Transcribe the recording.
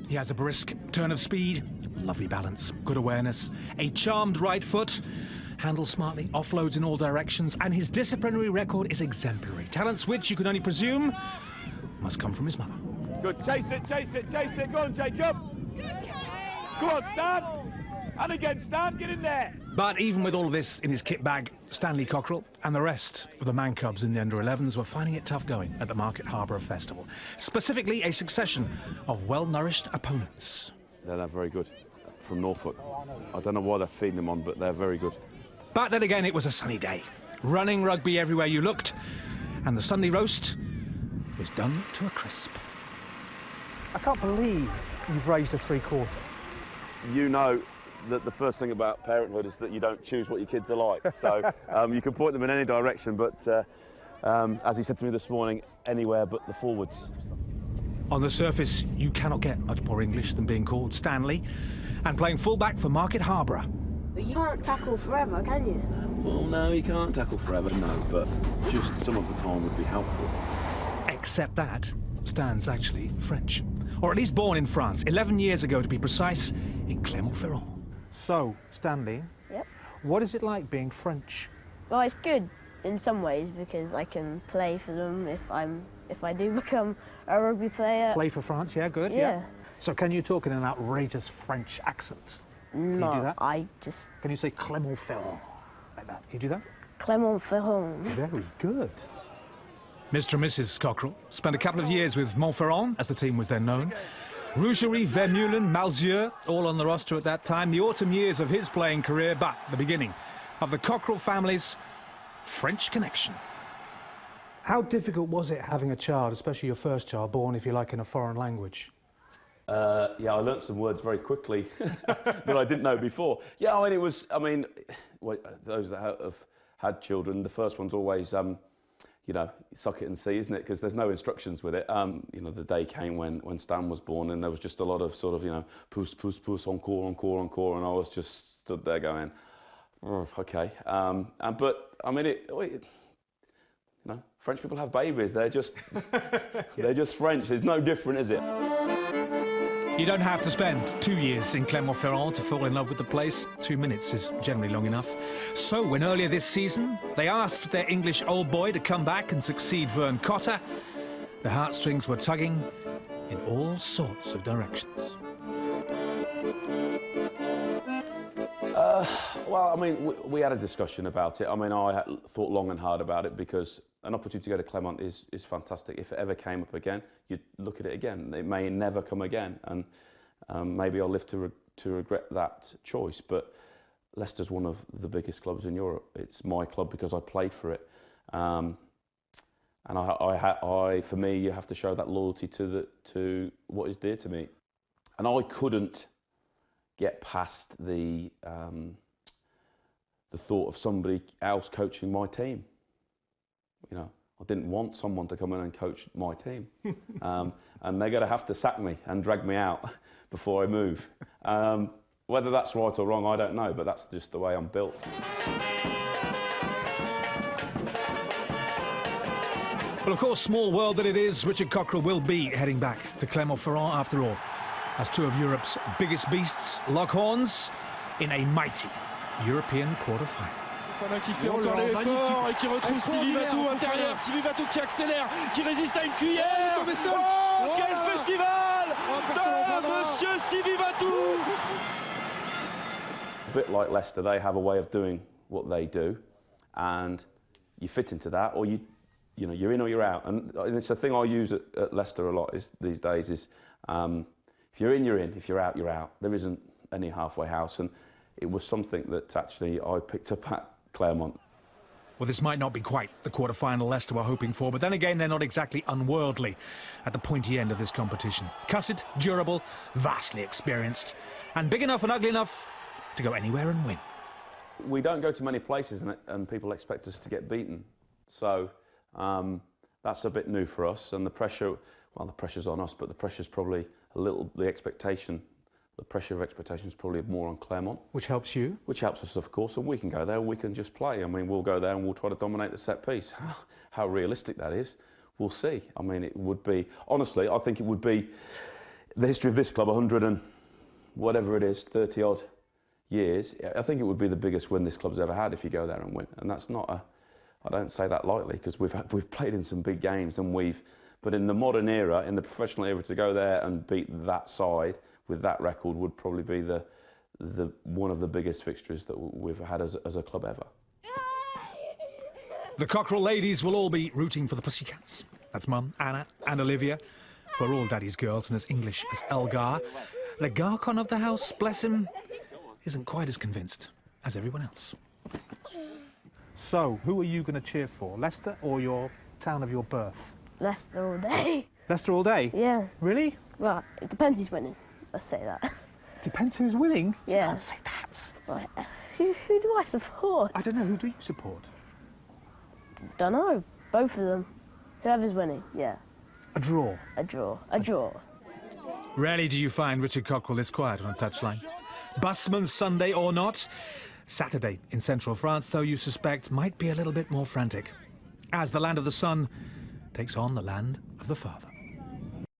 He has a brisk turn of speed, lovely balance, good awareness, a charmed right foot, handles smartly, offloads in all directions, and his disciplinary record is exemplary. Talents which, you can only presume, must come from his mother. Good, chase it, chase it, chase it. Go on, Jacob. Go on, Stan. And again, Stan, get in there. But even with all of this in his kit bag, Stanley Cockerell and the rest of the Man Cubs in the under-11s were finding it tough going at the Market Harborough Festival. Specifically, a succession of well-nourished opponents. They're very good from Norfolk. I don't know why they're feeding them on, but they're very good. But then again, it was a sunny day. Running rugby everywhere you looked, and the Sunday roast was done to a crisp. I can't believe you've raised a three-quarter. You know that the first thing about parenthood is that you don't choose what your kids are like. So you can point them in any direction, but as he said to me this morning, anywhere but the forwards. On the surface, you cannot get much more English than being called Stanley and playing fullback for Market Harborough. But you can't tackle forever, can you? Well, no, you can't tackle forever, no, but just some of the time would be helpful. Except that Stan's actually French, or at least born in France, 11 years ago to be precise, in Clermont-Ferrand. So, Stanley, Yep. what is it like being French? Well, it's good in some ways because I can play for them if I do become a rugby player. Play for France, yeah, good, Yeah. So can you talk in an outrageous French accent? Can you do that? I just... Can you say Clermont-Ferrand like that? Can you do that? Clermont-Ferrand. Very good. Mr. and Mrs. Cockerell spent a couple of years with Montferrand, as the team was then known. Rougerie, Vermeulen, Malzieu, all on the roster at that time. The autumn years of his playing career, but the beginning of the Cockerell family's French connection. How difficult was it having a child, especially your first child, born, if you like, in a foreign language? Yeah, I learnt some words very quickly that I didn't know before. Yeah, I mean, it was, those that have had children, the first one's always, you know, suck it and see, isn't it? Because there's no instructions with it. You know, the day came when Stan was born and there was just a lot of sort of, you know, pousse, pousse, pousse, encore, encore, encore, and I was just stood there going, oh, okay. But, I mean, you know, French people have babies. They're just, they're just French. There's no different, is it? You don't have to spend 2 years in Clermont-Ferrand to fall in love with the place. 2 minutes is generally long enough. So when earlier this season they asked their English old boy to come back and succeed Vern Cotter, the heartstrings were tugging in all sorts of directions. Well, I mean, we had a discussion about it. I mean, I thought long and hard about it because an opportunity to go to Clermont is fantastic. If it ever came up again, you'd look at it again. It may never come again, and maybe I'll live to regret that choice. But Leicester's one of the biggest clubs in Europe. It's my club because I played for it, and for me, you have to show that loyalty to what is dear to me, and I couldn't get past the thought of somebody else coaching my team. You know, I didn't want someone to come in and coach my team. And they're going to have to sack me and drag me out before I move. Whether that's right or wrong, I don't know, but that's just the way I'm built. Well, of course, small world that it is, Richard Cockerell will be heading back to Clermont-Ferrand after all, as two of Europe's biggest beasts lock horns in a mighty European quarter-final. Fofana qui fait encore l'effort et qui retrouve Sylvie Vatou intérieur. Sylvie Vatou qui accélère, qui résiste à une cuillère. Oh, quel festival de Monsieur Sylvie Vatou! A bit like Leicester, they have a way of doing what they do, and you fit into that, or you know, you're in or you're out. And it's a thing I use at Leicester a lot these days is if you're in, you're in. If you're out, you're out. There isn't any halfway house, and it was something that actually I picked up at Clermont. Well, this might not be quite the quarter-final Leicester were hoping for, but then again, they're not exactly unworldly at the pointy end of this competition. Cussed, durable, vastly experienced, and big enough and ugly enough to go anywhere and win. We don't go to many places and people expect us to get beaten. So that's a bit new for us, and the pressure, well, the pressure's on us, but the pressure's probably a little, the pressure of expectation is probably more on Clermont. Which helps you? Which helps us, of course, and we can go there, we can just play. I mean, we'll go there and we'll try to dominate the set piece. How realistic that is, we'll see. I mean, it would be, honestly, I think it would be the history of this club, 100 and whatever it is, 30 odd years, I think it would be the biggest win this club's ever had if you go there and win. And that's not I don't say that lightly, because we've played in some big games and but in the modern era, in the professional era, to go there and beat that side with that record would probably be the one of the biggest fixtures that we've had as a club ever. The Cockerell ladies will all be rooting for the Pussycats. That's Mum, Anna and Olivia, who are all Daddy's girls and as English as Elgar. The Garcon of the house, bless him, isn't quite as convinced as everyone else. So, who are you going to cheer for, Leicester or your town of your birth? Leicester all day. Leicester all day? Yeah. Really? Well, it depends who's winning. Let's say that. Depends who's winning? Yeah. Can't say that. Right. Who do I support? I don't know, who do you support? Don't know. Both of them. Whoever's winning, yeah. A draw? A draw. A draw. Rarely do you find Richard Cockerell this quiet on a touchline. Busman's Sunday or not, Saturday in central France, though, you suspect, might be a little bit more frantic, as the land of the son takes on the land of the father.